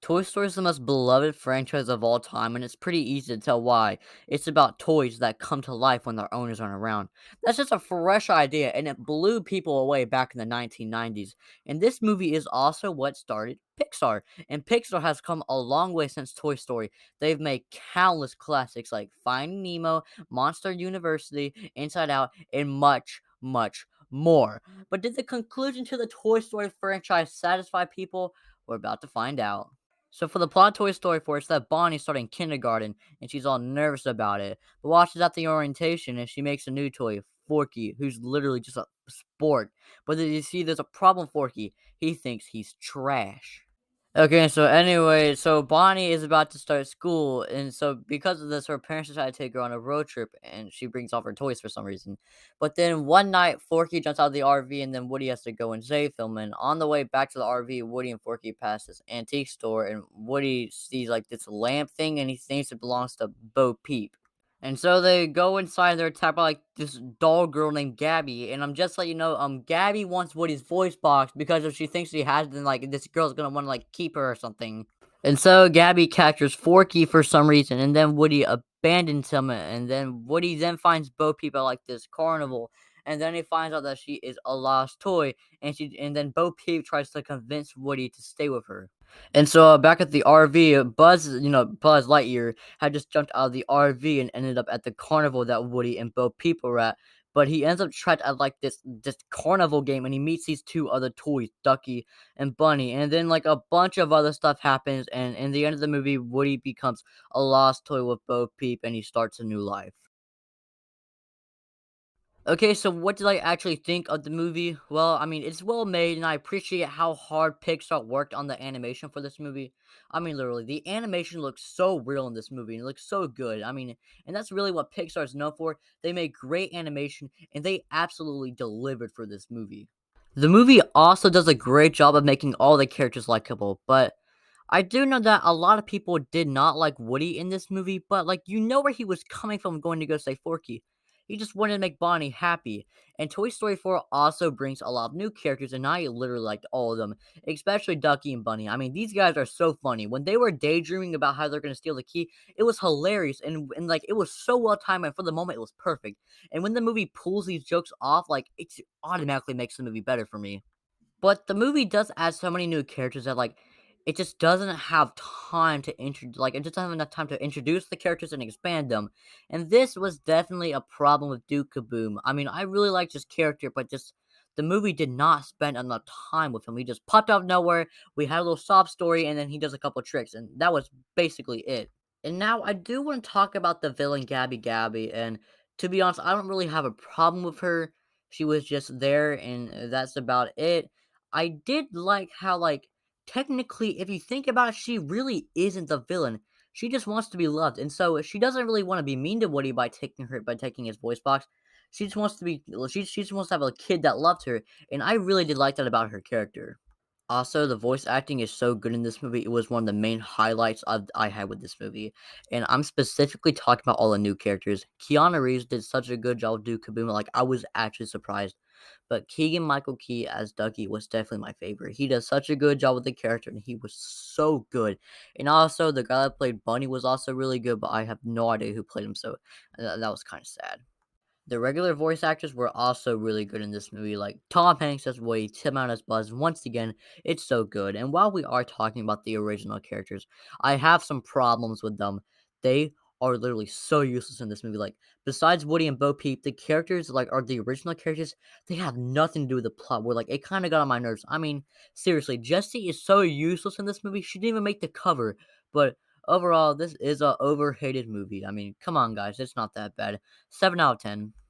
Toy Story is the most beloved franchise of all time, and it's pretty easy to tell why. It's about toys that come to life when their owners aren't around. That's just a fresh idea, and it blew people away back in the 1990s. And this movie is also what started Pixar. And Pixar has come a long way since Toy Story. They've made countless classics like Finding Nemo, Monster University, Inside Out, and much, much more. But did the conclusion to the Toy Story franchise satisfy people? We're about to find out. So for the plot of Toy Story 4, it's that Bonnie's starting kindergarten and she's all nervous about it. But while she's at the orientation and she makes a new toy, Forky, who's literally just a sport. But then you see there's a problem, Forky. He thinks he's trash. Okay, so anyway, so Bonnie is about to start school, and so because of this, her parents decide to take her on a road trip, and she brings off her toys for some reason. But then one night, Forky jumps out of the RV, and then Woody has to go and save him. And on the way back to the RV, Woody and Forky pass this antique store, and Woody sees like this lamp thing, and he thinks it belongs to Bo Peep. And so they go inside and they're attacked by like this doll girl named Gabby. And I'm just letting you know, Gabby wants Woody's voice box because if she thinks she has it, then like this girl's gonna want to like keep her or something. And so Gabby captures Forky for some reason, and then Woody abandons him, and then Woody then finds Bo Peep at like this carnival, and then he finds out that she is a lost toy, and then Bo Peep tries to convince Woody to stay with her. And so back at the RV, Buzz Lightyear had just jumped out of the RV and ended up at the carnival that Woody and Bo Peep were at. But he ends up trapped at like this carnival game, and he meets these two other toys, Ducky and Bunny, and then like a bunch of other stuff happens. And in the end of the movie, Woody becomes a lost toy with Bo Peep, and he starts a new life. Okay, so what did I actually think of the movie? Well, I mean, it's well made, and I appreciate how hard Pixar worked on the animation for this movie. I mean, literally, the animation looks so real in this movie, and it looks so good. I mean, and that's really what Pixar is known for. They make great animation, and they absolutely delivered for this movie. The movie also does a great job of making all the characters likable, but I do know that a lot of people did not like Woody in this movie, but like you know where he was coming from going to go say Forky. He just wanted to make Bonnie happy. And Toy Story 4 also brings a lot of new characters, and I literally liked all of them, especially Ducky and Bunny. I mean, these guys are so funny. When they were daydreaming about how they're gonna steal the key, it was hilarious and like it was so well timed, and for the moment it was perfect. And when the movie pulls these jokes off, like it automatically makes the movie better for me. But the movie does add so many new characters that, like, it just doesn't have time to it just doesn't have enough time to introduce the characters and expand them, and this was definitely a problem with Duke Kaboom. I mean, I really liked his character, but just the movie did not spend enough time with him. He just popped out of nowhere, we had a little sob story, and then he does a couple tricks, and that was basically it. And now I do want to talk about the villain Gabby Gabby, and to be honest, I don't really have a problem with her. She was just there, and that's about it. I did like how, like, technically, if you think about it, she really isn't the villain. She just wants to be loved, and so she doesn't really want to be mean to Woody by taking his voice box. She just wants to be. She just wants to have a kid that loves her, and I really did like that about her character. Also, the voice acting is so good in this movie. It was one of the main highlights I had with this movie. And I'm specifically talking about all the new characters. Keanu Reeves did such a good job with Duke Kaboom. Like, I was actually surprised. But Keegan Michael Key as Ducky was definitely my favorite. He does such a good job with the character, and he was so good. And also, the guy that played Bunny was also really good, but I have no idea who played him, so that was kind of sad. The regular voice actors were also really good in this movie, like Tom Hanks as Woody, Tim Allen as Buzz. Once again, it's so good. And while we are talking about the original characters, I have some problems with them. They are literally so useless in this movie. Like, besides Woody and Bo Peep, the characters like are the original characters. They have nothing to do with the plot. Where like it kind of got on my nerves. I mean, seriously, Jessie is so useless in this movie. She didn't even make the cover. But overall, this is a overhated movie. I mean, come on, guys, it's not that bad. 7 out of 10.